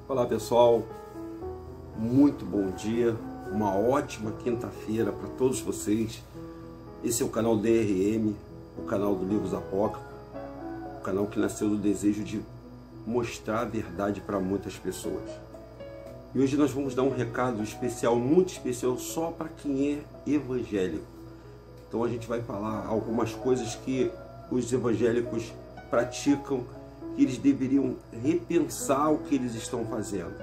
Olá pessoal, muito bom dia, uma ótima quinta-feira para todos vocês. Esse é o canal DRM, o canal do Livros Apócrifos, o canal que nasceu do desejo de mostrar a verdade para muitas pessoas. E hoje nós vamos dar um recado especial, muito especial, só para quem é evangélico. Então a gente vai falar algumas coisas que os evangélicos praticam, que eles deveriam repensar o que eles estão fazendo.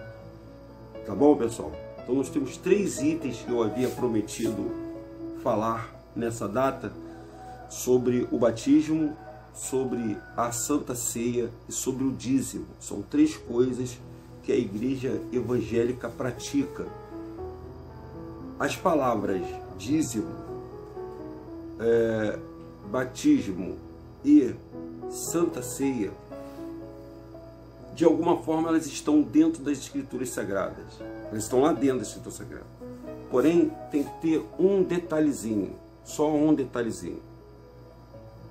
Tá bom, pessoal? Então nós temos 3 itens que eu havia prometido falar nessa data, sobre o batismo, sobre a Santa Ceia e sobre o dízimo. São 3 coisas que a igreja evangélica pratica. As palavras dízimo, batismo e Santa Ceia, de alguma forma elas estão dentro das Escrituras Sagradas. Elas estão lá dentro da Escritura Sagrada. Porém, tem que ter um detalhezinho, só um detalhezinho.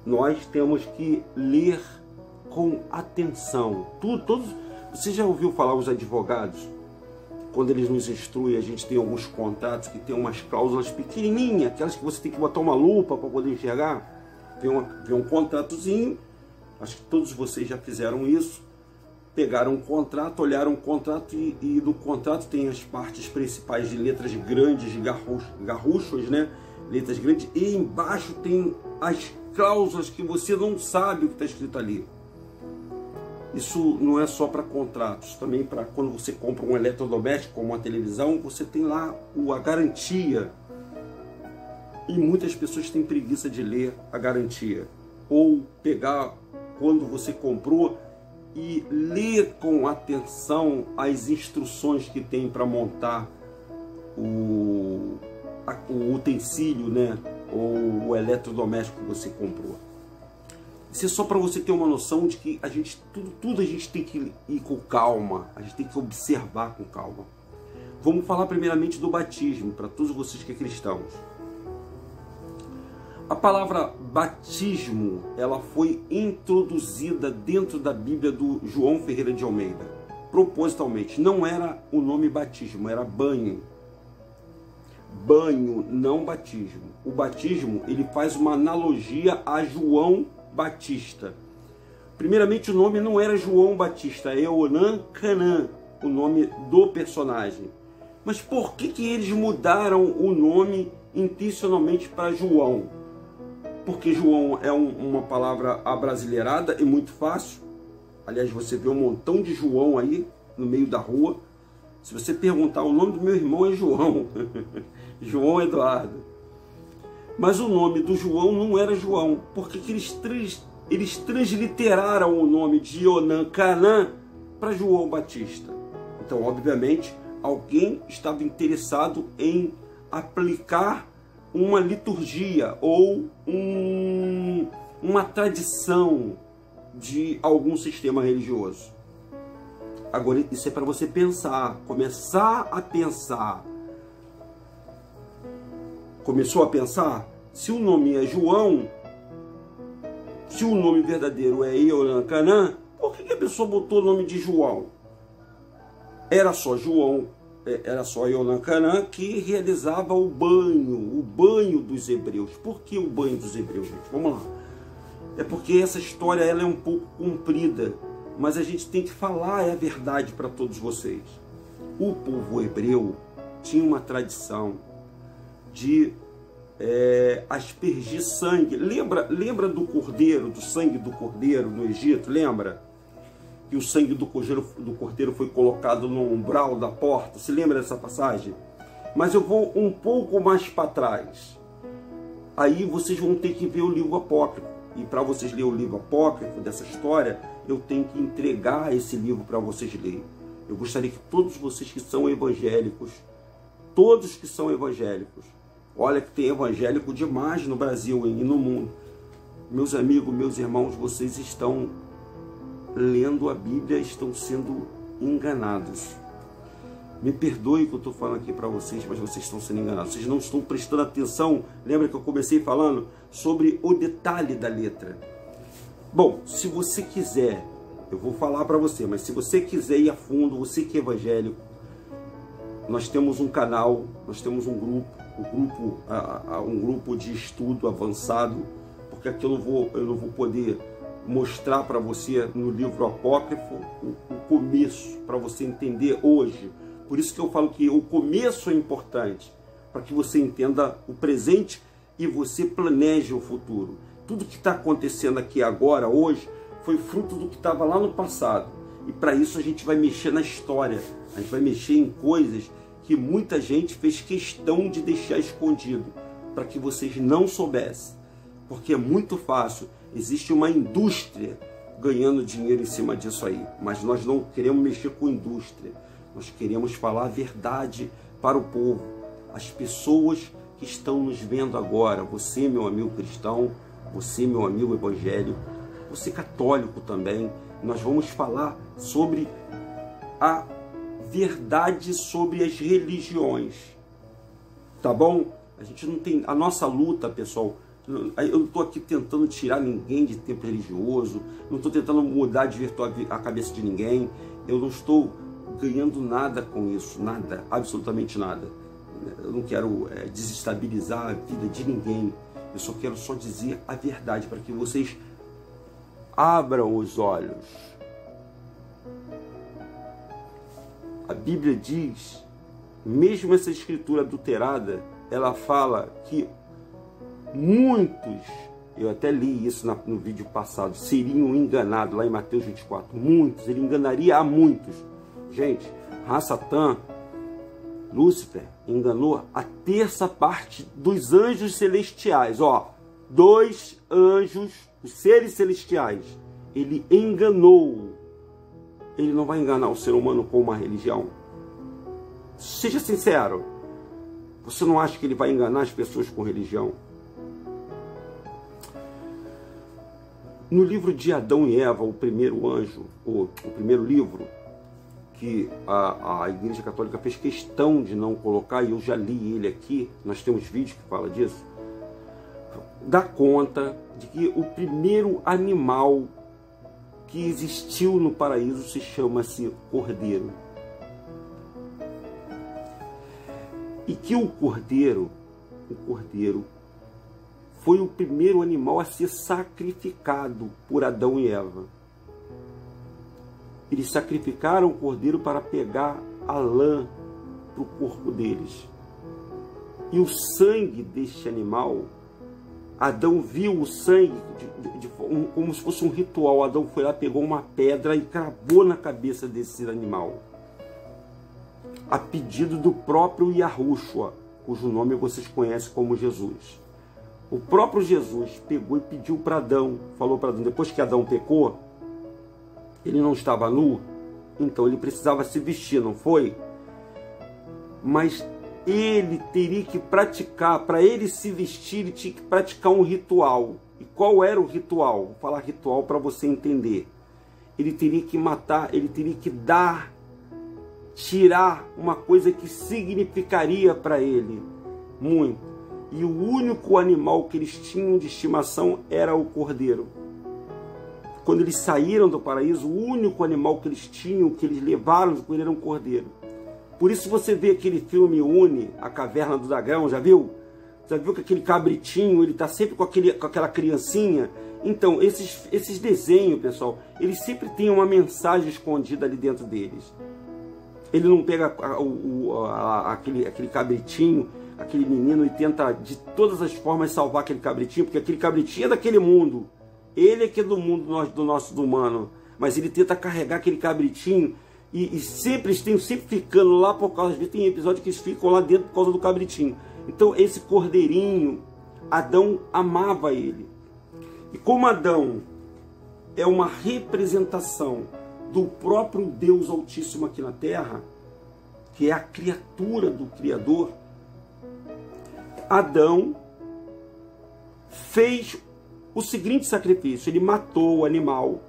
Nós temos que ler com atenção. Você já ouviu falar os advogados? Quando eles nos instruem, a gente tem alguns contratos que tem umas cláusulas pequenininhas, aquelas que você tem que botar uma lupa para poder enxergar. Vem um contratozinho, acho que todos vocês já fizeram isso. Pegaram um contrato, olharam o contrato e do contrato tem as partes principais de letras grandes, de garruchos, né? Letras grandes, e embaixo tem as cláusulas que você não sabe o que está escrito ali. Isso não é só para contratos, também para quando você compra um eletrodoméstico, como uma televisão, você tem lá a garantia. E muitas pessoas têm preguiça de ler a garantia. Ou pegar quando você comprou e ler com atenção as instruções que tem para montar o utensílio, né? Ou o eletrodoméstico que você comprou. Isso é só para você ter uma noção de que tudo a gente tem que ir com calma, a gente tem que observar com calma. Vamos falar primeiramente do batismo, para todos vocês que são cristãos. A palavra batismo, ela foi introduzida dentro da Bíblia do João Ferreira de Almeida, propositalmente. Não era o nome batismo, era banho. Banho, não batismo. O batismo, ele faz uma analogia a João Batista. Primeiramente, o nome não era João Batista, é Eonan Canã, o nome do personagem. Mas por que eles mudaram o nome intencionalmente para João? Porque João é uma palavra abrasileirada e muito fácil. Aliás, você vê um montão de João aí no meio da rua. Se você perguntar, o nome do meu irmão é João. João Eduardo. Mas o nome do João não era João. Porque eles transliteraram o nome de Eonan Canã para João Batista. Então, obviamente, alguém estava interessado em aplicar uma liturgia ou uma tradição de algum sistema religioso. Agora, isso é para você pensar, começar a pensar. Começou a pensar? Se o nome é João, se o nome verdadeiro é Eonan Canã, por que a pessoa botou o nome de João? Era só João, era só Eonan Canã que realizava o banho dos hebreus. Por que o banho dos hebreus, gente? Vamos lá. É porque essa história ela é um pouco comprida, mas a gente tem que falar a verdade para todos vocês. O povo hebreu tinha uma tradição de aspergir sangue. Lembra do cordeiro, do sangue do cordeiro no Egito? Lembra? Que o sangue do cordeiro foi colocado no umbral da porta. Se lembra dessa passagem? Mas eu vou um pouco mais para trás. Aí vocês vão ter que ver o livro apócrifo. E para vocês lerem o livro apócrifo dessa história, eu tenho que entregar esse livro para vocês lerem. Eu gostaria que todos vocês que são evangélicos, todos que são evangélicos, olha que tem evangélico demais no Brasil e no mundo. Meus amigos, meus irmãos, vocês estão lendo a Bíblia, estão sendo enganados. Me perdoe que eu estou falando aqui para vocês, mas vocês estão sendo enganados. Vocês não estão prestando atenção. Lembra que eu comecei falando sobre o detalhe da letra? Bom, se você quiser Eu vou falar para você, mas se você quiser ir a fundo, você que é evangélico, nós temos um canal, nós temos um grupo de estudo avançado, porque aqui eu não vou poder mostrar para você no livro apócrifo o começo, para você entender hoje. Por isso que eu falo que o começo é importante, para que você entenda o presente e você planeje o futuro. Tudo que está acontecendo aqui agora, hoje, foi fruto do que estava lá no passado. E para isso a gente vai mexer na história, a gente vai mexer em coisas que muita gente fez questão de deixar escondido, para que vocês não soubessem. Porque é muito fácil, existe uma indústria ganhando dinheiro em cima disso aí. Mas nós não queremos mexer com indústria, nós queremos falar a verdade para o povo. As pessoas que estão nos vendo agora, você meu amigo cristão, você meu amigo evangélico, você católico também, nós vamos falar sobre a verdade sobre as religiões, tá bom? A gente não tem, a nossa luta, pessoal, eu não estou aqui tentando tirar ninguém de tempo religioso, não estou tentando mudar de virtual a cabeça de ninguém, eu não estou ganhando nada com isso, nada, absolutamente nada. Eu não quero desestabilizar a vida de ninguém, eu só quero dizer a verdade para que vocês abram os olhos. A Bíblia diz, mesmo essa escritura adulterada, ela fala que muitos, eu até li isso no vídeo passado, seriam enganados, lá em Mateus 24, muitos, ele enganaria a muitos. Gente, Satã, Lúcifer, enganou a terça parte dos anjos celestiais, ó, 2 anjos, os seres celestiais, ele enganou. Ele não vai enganar o ser humano com uma religião. Seja sincero. Você não acha que ele vai enganar as pessoas com religião? No livro de Adão e Eva, o primeiro anjo, o primeiro livro, que a Igreja Católica fez questão de não colocar, e eu já li ele aqui, nós temos vídeos que fala disso, dá conta de que o primeiro animal que existiu no paraíso se chama-se cordeiro. E que o cordeiro foi o primeiro animal a ser sacrificado por Adão e Eva. Eles sacrificaram o cordeiro para pegar a lã para o corpo deles. E o sangue deste animal, Adão viu o sangue como se fosse um ritual. Adão foi lá, pegou uma pedra e cravou na cabeça desse animal, a pedido do próprio Yahushua, cujo nome vocês conhecem como Jesus. O próprio Jesus pegou e pediu para Adão, falou para Adão, depois que Adão pecou, ele não estava nu, então ele precisava se vestir, não foi? Mas ele teria que praticar, para ele se vestir, ele tinha que praticar um ritual. E qual era o ritual? Vou falar ritual para você entender. Ele teria que matar, ele teria que tirar uma coisa que significaria para ele muito. E o único animal que eles tinham de estimação era o cordeiro. Quando eles saíram do paraíso, o único animal que eles tinham, que eles levaram de cordeiro, era um cordeiro. Por isso você vê aquele filme Une, A Caverna do Dragão, já viu? Já viu que aquele cabritinho, ele está sempre com aquela criancinha? Então, esses desenhos, pessoal, eles sempre têm uma mensagem escondida ali dentro deles. Ele não pega aquele cabritinho, aquele menino, e tenta de todas as formas salvar aquele cabritinho, porque aquele cabritinho é daquele mundo. Ele é que é do mundo do nosso humano, mas ele tenta carregar aquele cabritinho e sempre estão ficando lá por causa de... Tem episódios que eles ficam lá dentro por causa do cabritinho. Então esse cordeirinho, Adão amava ele. E como Adão é uma representação do próprio Deus Altíssimo aqui na Terra, que é a criatura do Criador, Adão fez o seguinte sacrifício: ele matou o animal,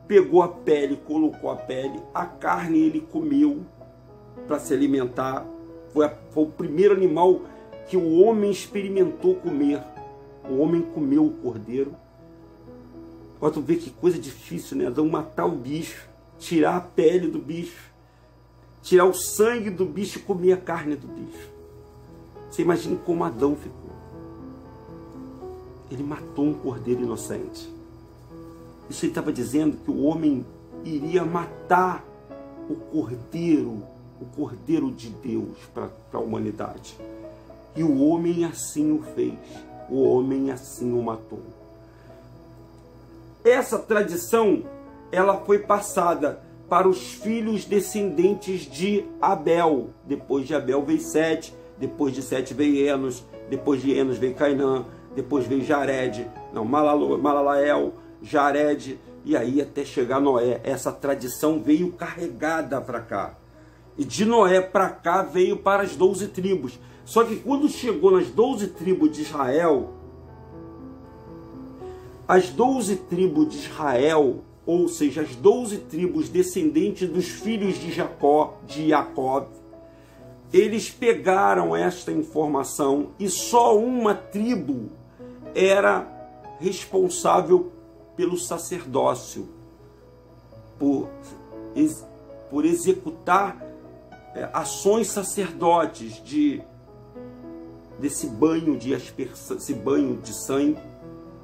pegou a pele, colocou a pele, a carne ele comeu para se alimentar. Foi o primeiro animal que o homem experimentou comer. O homem comeu o cordeiro. Agora tu vê que coisa difícil, né? Adão matar o bicho, tirar a pele do bicho, tirar o sangue do bicho e comer a carne do bicho. Você imagina como Adão ficou. Ele matou um cordeiro inocente. Isso ele estava dizendo que o homem iria matar o cordeiro de Deus para a humanidade. E o homem assim o fez. O homem assim o matou. Essa tradição, ela foi passada para os filhos descendentes de Abel. Depois de Abel veio Sete, depois de Sete veio Enos, depois de Enos veio Cainã, depois veio Malalael, Jared, e aí até chegar Noé. Essa tradição veio carregada para cá. E de Noé para cá veio para as 12 tribos. Só que quando chegou nas 12 tribos de Israel, as 12 tribos de Israel, ou seja, as 12 tribos descendentes dos filhos de Jacó, eles pegaram esta informação e só uma tribo era responsável pelo sacerdócio, por executar ações sacerdotes desse banho de aspersão, esse banho de sangue.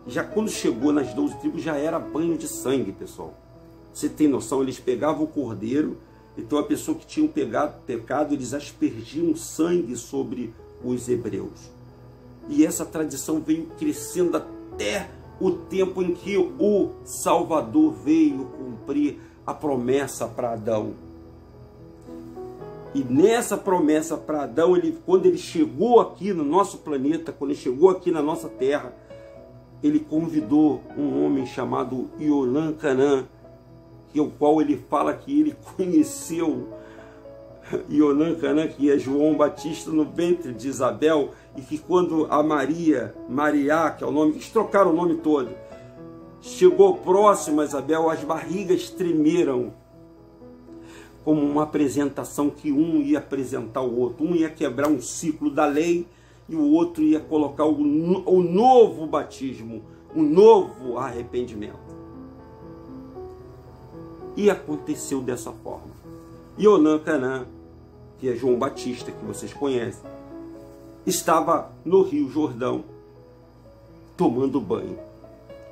Já quando chegou nas 12 tribos, já era banho de sangue, pessoal. Você tem noção? Eles pegavam o cordeiro, então a pessoa que tinha pecado, eles aspergiam sangue sobre os hebreus. E essa tradição veio crescendo até o tempo em que o Salvador veio cumprir a promessa para Adão. E nessa promessa para Adão, quando ele chegou aqui no nosso planeta, quando ele chegou aqui na nossa terra, ele convidou um homem chamado Ionan Canã, que é o qual ele fala que ele conheceu Ionan Canã, que é João Batista no ventre de Isabel, e que quando a Maria, que é o nome, eles trocaram o nome todo, chegou próximo a Isabel, as barrigas tremeram, como uma apresentação que um ia apresentar o outro, um ia quebrar um ciclo da lei, e o outro ia colocar o novo batismo, o novo arrependimento. E aconteceu dessa forma. Ionan Canã, que é João Batista, que vocês conhecem, estava no Rio Jordão, tomando banho.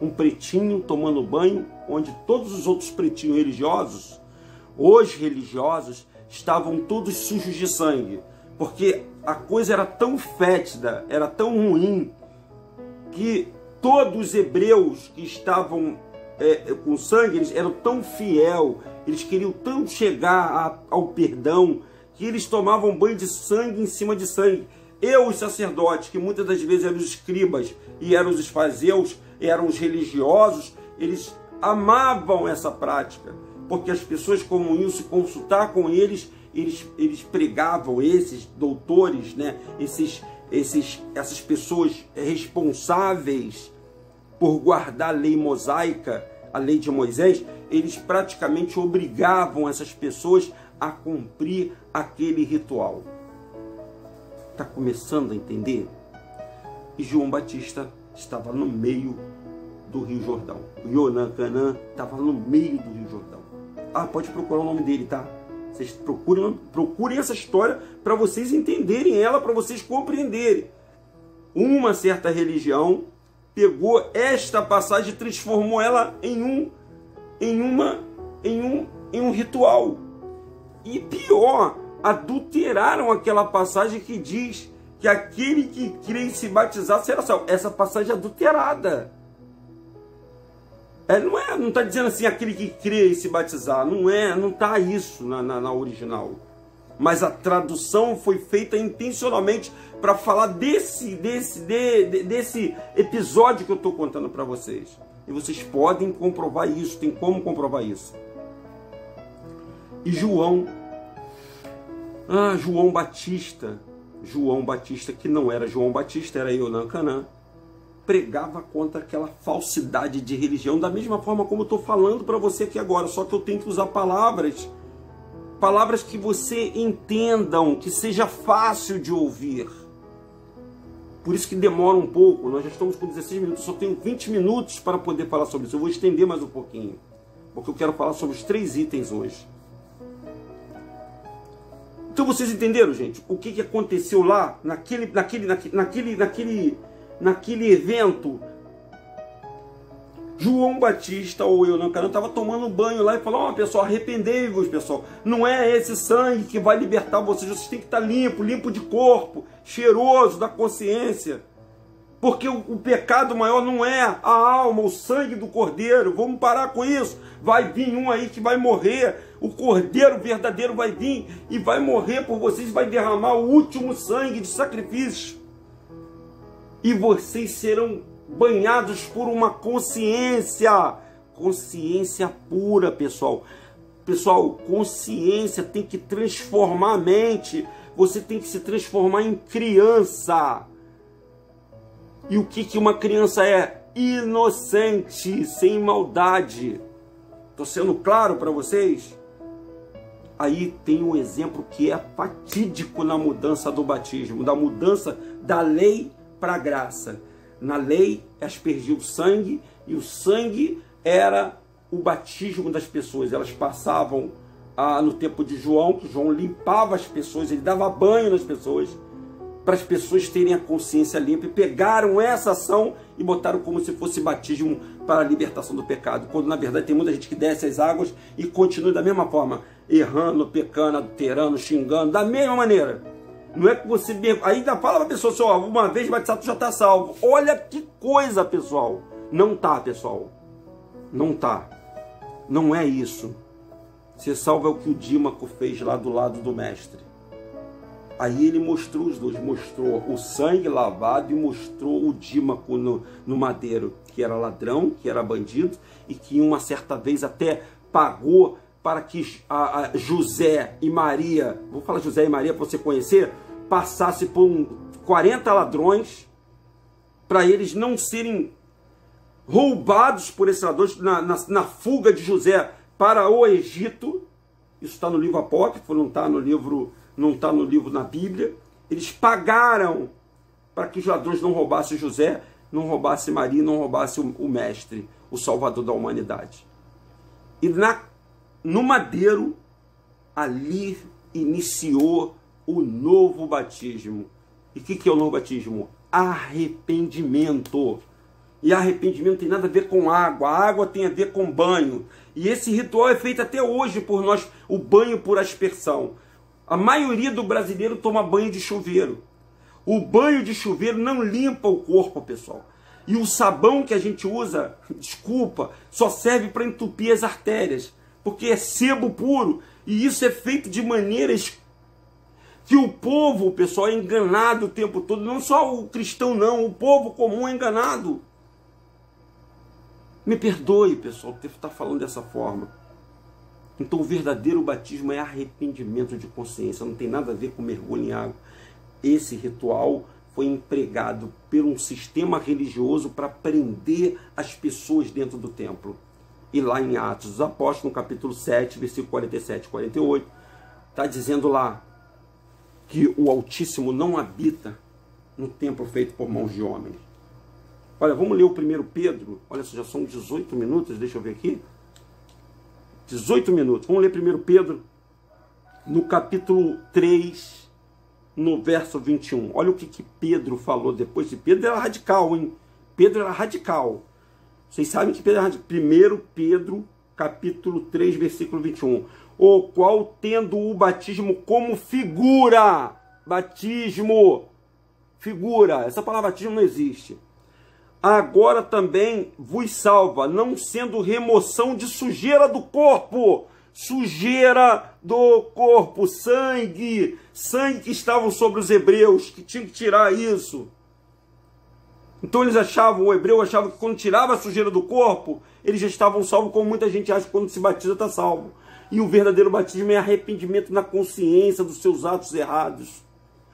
Um pretinho tomando banho, onde todos os outros pretinhos religiosos, os religiosos, estavam todos sujos de sangue, porque a coisa era tão fétida, era tão ruim, que todos os hebreus que estavam com sangue, eles eram tão fiel, eles queriam tanto chegar ao perdão, que eles tomavam banho de sangue em cima de sangue. E os sacerdotes, que muitas das vezes eram os escribas e eram os fariseus, eram os religiosos, eles amavam essa prática, porque as pessoas, como iam se consultar com eles pregavam, esses doutores, né? Essas pessoas responsáveis por guardar a lei mosaica, a lei de Moisés, eles praticamente obrigavam essas pessoas a cumprir aquele ritual. Está começando a entender? E João Batista estava no meio do Rio Jordão. O Ionan Canã estava no meio do Rio Jordão. Ah, pode procurar o nome dele, tá? Vocês procurem essa história para vocês entenderem ela, para vocês compreenderem. Uma certa religião pegou esta passagem e transformou ela em um ritual. E pior, adulteraram aquela passagem que diz que aquele que crê e se batizar será salvo. Essa passagem é adulterada. Não está dizendo assim, aquele que crê e se batizar. Não está isso na original. Mas a tradução foi feita intencionalmente para falar desse episódio que eu estou contando para vocês. E vocês podem comprovar isso, tem como comprovar isso. E João Batista, que não era João Batista, era Ionan Canã, pregava contra aquela falsidade de religião, da mesma forma como eu estou falando para você aqui agora, só que eu tenho que usar palavras que você entendam, que seja fácil de ouvir. Por isso que demora um pouco. Nós já estamos com 16 minutos, só tenho 20 minutos para poder falar sobre isso. Eu vou estender mais um pouquinho, porque eu quero falar sobre os 3 itens hoje. Então vocês entenderam, gente, o que aconteceu lá naquele evento? João Batista ou Eunacarã estava tomando banho lá e falou: ó, pessoal, arrependei-vos, pessoal. Não é esse sangue que vai libertar vocês. Vocês têm que estar limpo de corpo, cheiroso da consciência. Porque o pecado maior não é a alma, o sangue do cordeiro. Vamos parar com isso. Vai vir um aí que vai morrer. O cordeiro verdadeiro vai vir e vai morrer por vocês. Vai derramar o último sangue de sacrifício. E vocês serão banhados por uma consciência. Consciência pura, pessoal. Pessoal, consciência tem que transformar a mente. Você tem que se transformar em criança. E o que uma criança é? Inocente, sem maldade. Estou sendo claro para vocês? Aí tem um exemplo que é fatídico na mudança do batismo, da mudança da lei para a graça. Na lei, aspergia o sangue, e o sangue era o batismo das pessoas. Elas passavam no tempo de João, que João limpava as pessoas, ele dava banho nas pessoas, para as pessoas terem a consciência limpa, e pegaram essa ação e botaram como se fosse batismo para a libertação do pecado, quando na verdade tem muita gente que desce as águas e continua da mesma forma, errando, pecando, adulterando, xingando, da mesma maneira. Não é que você ainda fala para a pessoa assim, ó, uma vez batizado tu já está salvo. Olha que coisa, pessoal. Não tá, pessoal. Não tá. Não é isso. Ser salvo é o que o Dímaco fez lá do lado do mestre. Aí ele mostrou os dois, mostrou o sangue lavado e mostrou o Dímaco no madeiro, que era ladrão, que era bandido, e que uma certa vez até pagou para que José e Maria, vou falar José e Maria para você conhecer, passasse por 40 ladrões, para eles não serem roubados por esses ladrões na fuga de José para o Egito. Isso está no livro apócrifo, não está no livro na Bíblia. Eles pagaram para que os ladrões não roubassem José, não roubassem Maria, não roubassem o mestre, o salvador da humanidade. E no madeiro, ali iniciou o novo batismo. E o que é o novo batismo? Arrependimento. E arrependimento tem nada a ver com água. A água tem a ver com banho. E esse ritual é feito até hoje por nós, o banho por aspersão. A maioria do brasileiro toma banho de chuveiro. O banho de chuveiro não limpa o corpo, pessoal. E o sabão que a gente usa, desculpa, só serve para entupir as artérias. Porque é sebo puro. E isso é feito de maneiras que o povo, pessoal, é enganado o tempo todo. Não só o cristão, não. O povo comum é enganado. Me perdoe, pessoal, por estar falando dessa forma. Então o verdadeiro batismo é arrependimento de consciência. Não tem nada a ver com mergulho em água. Esse ritual foi empregado por um sistema religioso para prender as pessoas dentro do templo. E lá em Atos dos Apóstolos, no capítulo 7, versículo 47 e 48, está dizendo lá que o Altíssimo não habita no templo feito por mãos de homens. Olha, vamos ler o 1 Pedro. Olha, já são 18 minutos, deixa eu ver aqui. 18 minutos. Vamos ler 1 Pedro, no capítulo 3, no verso 21. Olha o que Pedro falou depois. Pedro era radical, hein? Pedro era radical. Vocês sabem que Pedro era radical. 1 Pedro, capítulo 3, versículo 21. O qual, tendo o batismo como figura, batismo, figura, essa palavra batismo não existe, agora também vos salva, não sendo remoção de sujeira do corpo, sangue que estavam sobre os hebreus, que tinham que tirar isso. Então eles achavam, o hebreu achava que quando tirava a sujeira do corpo, eles já estavam salvos, como muita gente acha que quando se batiza está salvo. E o verdadeiro batismo é arrependimento na consciência dos seus atos errados.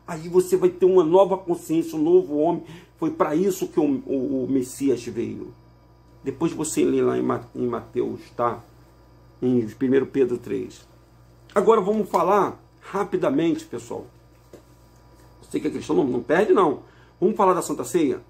Aí você vai ter uma nova consciência, um novo homem. Foi para isso que o Messias veio. Depois você lê lá em Mateus, tá? Em 1 Pedro 3. Agora vamos falar rapidamente, pessoal. Você que é cristão, não perde não. Vamos falar da Santa Ceia?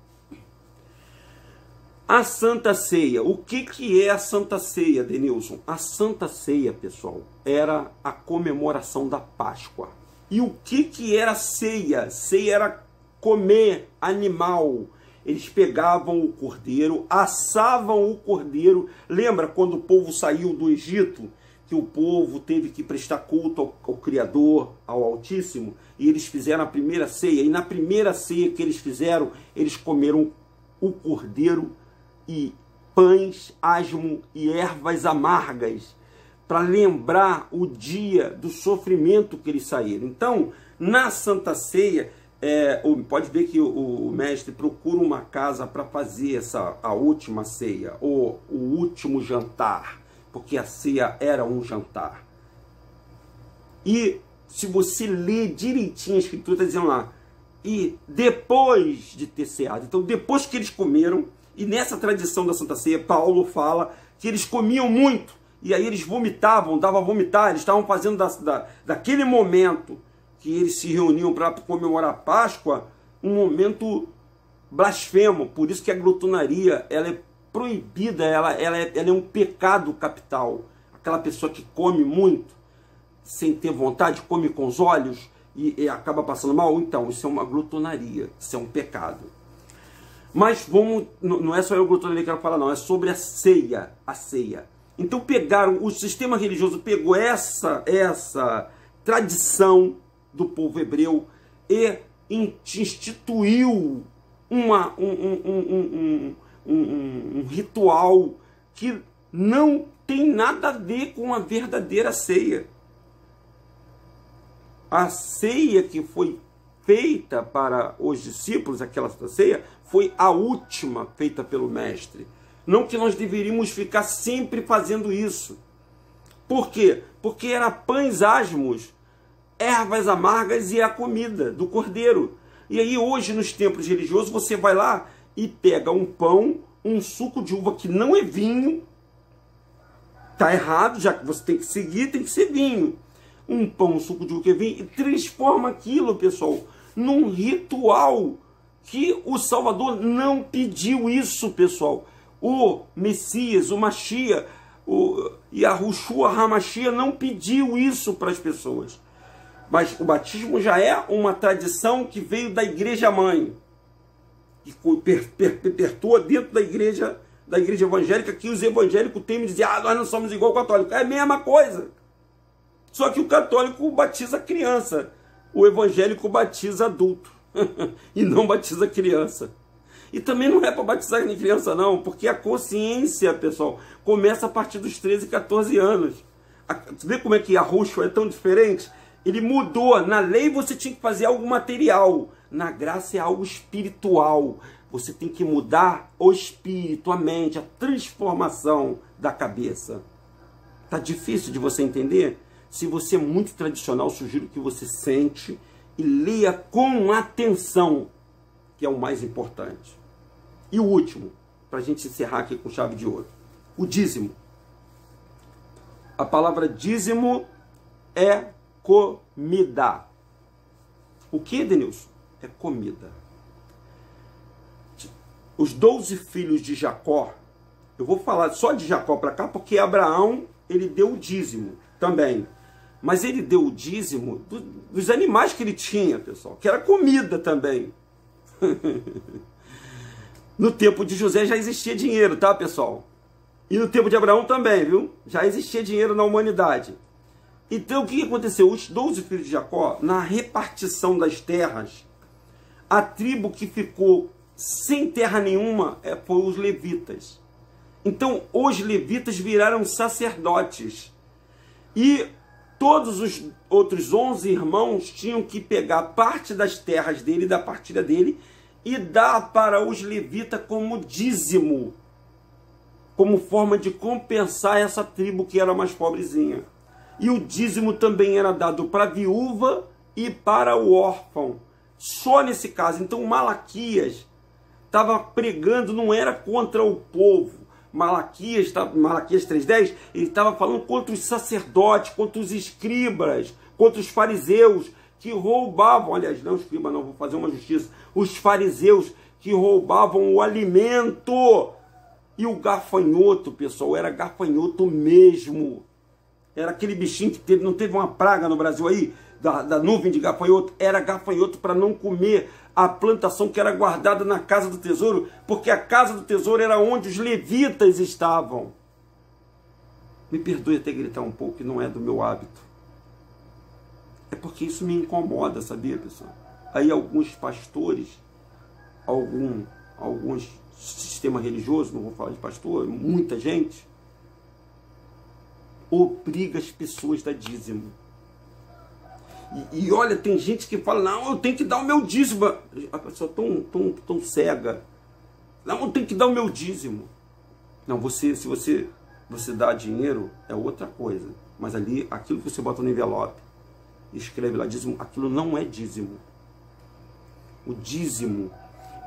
A Santa Ceia, o que é a Santa Ceia, Denilson? A Santa Ceia, pessoal, era a comemoração da Páscoa. E o que era ceia? Ceia era comer animal. Eles pegavam o cordeiro, assavam o cordeiro. Lembra quando o povo saiu do Egito? Que o povo teve que prestar culto ao Criador, ao Altíssimo? E eles fizeram a primeira ceia. E na primeira ceia que eles fizeram, eles comeram o cordeiro e pães, asmo e ervas amargas, para lembrar o dia do sofrimento que eles saíram. Então, na Santa Ceia, pode ver que o mestre procura uma casa para fazer a última ceia, ou o último jantar, porque a ceia era um jantar. E se você ler direitinho a Escritura, está dizendo lá, e depois de ter ceado, então depois que eles comeram, e nessa tradição da Santa Ceia, Paulo fala que eles comiam muito, e aí eles vomitavam, davam a vomitar, eles estavam fazendo daquele momento que eles se reuniam para comemorar a Páscoa, um momento blasfemo. Por isso que a glutonaria, ela é proibida, ela é um pecado capital. Aquela pessoa que come muito, sem ter vontade, come com os olhos e acaba passando mal, então isso é uma glutonaria, isso é um pecado. Mas não é só eu glutonaria que eu quero falar, não, é sobre a ceia. Então o sistema religioso pegou essa tradição do povo hebreu e instituiu um ritual que não tem nada a ver com a verdadeira ceia. A ceia que foi feita para os discípulos, aquela ceia, foi a última feita pelo mestre. Não que nós deveríamos ficar sempre fazendo isso. Por quê? Porque era pães asmos, ervas amargas e a comida do cordeiro. E aí hoje nos templos religiosos você vai lá e pega um pão, um suco de uva que não é vinho. Está errado, já que você tem que seguir, tem que ser vinho. Um pão, um suco de uva que é vinho, e transforma aquilo, pessoal, num ritual que o Salvador não pediu isso, pessoal. O Messias, o Mashiach, o Yahushua HaMashiach não pediu isso para as pessoas. Mas o batismo já é uma tradição que veio da igreja mãe, que perpetua dentro da igreja evangélica, que os evangélicos temem dizer, nós não somos igual ao católico. É a mesma coisa. Só que o católico batiza criança, o evangélico batiza adulto e não batiza criança. E também não é para batizar nem criança não, porque a consciência, pessoal, começa a partir dos 13, 14 anos. Você vê como é que a Yahushua é tão diferente? Ele mudou. Na lei você tinha que fazer algo material. Na graça é algo espiritual. Você tem que mudar o espírito, a mente, a transformação da cabeça. Tá difícil de você entender? Se você é muito tradicional, sugiro que você sente e leia com atenção, que é o mais importante. E o último, para a gente encerrar aqui com chave de ouro, o dízimo. A palavra dízimo é comida. O que, Denilson? É comida. Os 12 filhos de Jacó, eu vou falar só de Jacó para cá, porque Abraão, ele deu o dízimo também. Mas ele deu o dízimo dos animais que ele tinha, pessoal, que era comida também. No tempo de José já existia dinheiro, tá, pessoal? E no tempo de Abraão também, viu? Já existia dinheiro na humanidade. Então, o que aconteceu? Os 12 filhos de Jacó, na repartição das terras, a tribo que ficou sem terra nenhuma foi os levitas. Então, os levitas viraram sacerdotes. E todos os outros 11 irmãos tinham que pegar parte das terras dele, da partilha dele, e dar para os levitas como dízimo, como forma de compensar essa tribo que era mais pobrezinha. E o dízimo também era dado para a viúva e para o órfão. Só nesse caso. Então Malaquias estava pregando, não era contra o povo. Malaquias 3,10, ele estava falando contra os sacerdotes, contra os escribas, contra os fariseus, que roubavam, aliás, não escriba não, vou fazer uma justiça, os fariseus que roubavam o alimento. E o gafanhoto, pessoal, era gafanhoto mesmo. Era aquele bichinho que não teve uma praga no Brasil aí, da nuvem de gafanhoto. Era gafanhoto para não comer a plantação que era guardada na casa do tesouro, porque a casa do tesouro era onde os levitas estavam. Me perdoe até gritar um pouco, que não é do meu hábito. É porque isso me incomoda, sabia, pessoal? Aí alguns pastores, alguns sistema religioso, não vou falar de pastor, muita gente, obriga as pessoas a dar dízimo. E olha, tem gente que fala, não, eu tenho que dar o meu dízimo. A pessoa tão cega. Não, eu tenho que dar o meu dízimo. Não, se você dá dinheiro, é outra coisa. Mas ali, aquilo que você bota no envelope, escreve lá dízimo, aquilo não é dízimo. O dízimo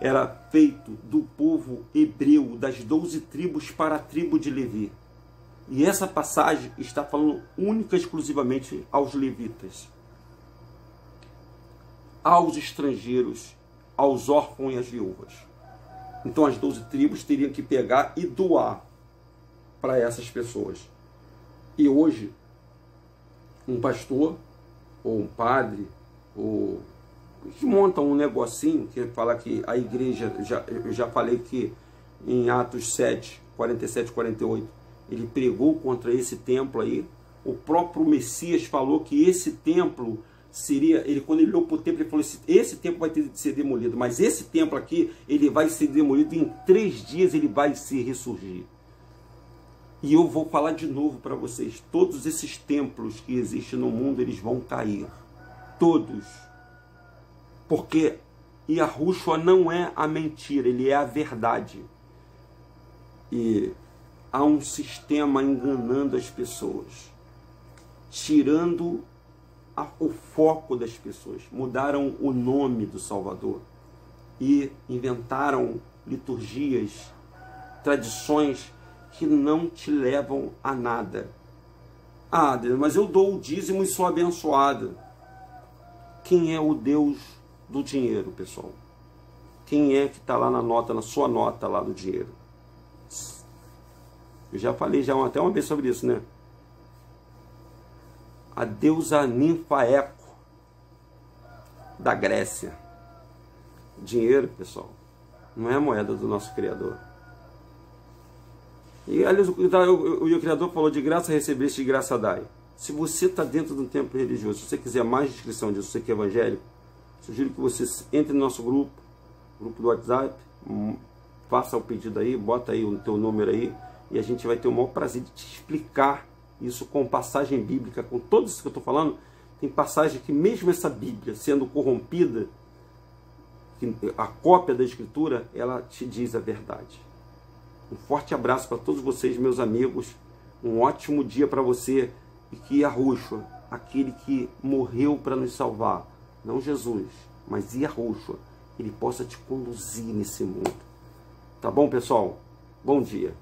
era feito do povo hebreu, das 12 tribos para a tribo de Levi. E essa passagem está falando única e exclusivamente aos levitas, aos estrangeiros, aos órfãos e às viúvas. Então as 12 tribos teriam que pegar e doar para essas pessoas. E hoje, um pastor, ou um padre, ou que monta um negocinho, que fala que a igreja, eu já falei que em Atos 7, 47, 48, ele pregou contra esse templo aí. O próprio Messias falou que esse templo seria, quando ele olhou para o templo, ele falou assim, esse templo vai ter de ser demolido, mas esse templo aqui, ele vai ser demolido, em 3 dias ele vai se ressurgir. E eu vou falar de novo para vocês, todos esses templos que existem no mundo, eles vão cair. Todos. Porque Yahushua não é a mentira, ele é a verdade. E há um sistema enganando as pessoas, tirando o foco das pessoas. Mudaram o nome do Salvador e inventaram liturgias, tradições que não te levam a nada. Ah, Deus, mas eu dou o dízimo e sou abençoado. Quem é o Deus do dinheiro, pessoal? Quem é que está lá na sua nota lá do dinheiro? Eu já falei até uma vez sobre isso, né? A deusa ninfa Eco da Grécia. Dinheiro, pessoal, não é a moeda do nosso Criador. E aliás, o Criador falou, de graça recebeste, de graça dai. Se você está dentro de um templo religioso, se você quiser mais descrição disso, você que é evangélico, sugiro que você entre no nosso grupo do WhatsApp, faça o pedido aí, bota aí o teu número aí, e a gente vai ter o maior prazer de te explicar isso com passagem bíblica, com tudo isso que eu estou falando. Tem passagem que mesmo essa Bíblia sendo corrompida, a cópia da Escritura, ela te diz a verdade. Um forte abraço para todos vocês, meus amigos, um ótimo dia para você, e que Yahushua, aquele que morreu para nos salvar, não Jesus, mas Yahushua, ele possa te conduzir nesse mundo. Tá bom, pessoal? Bom dia.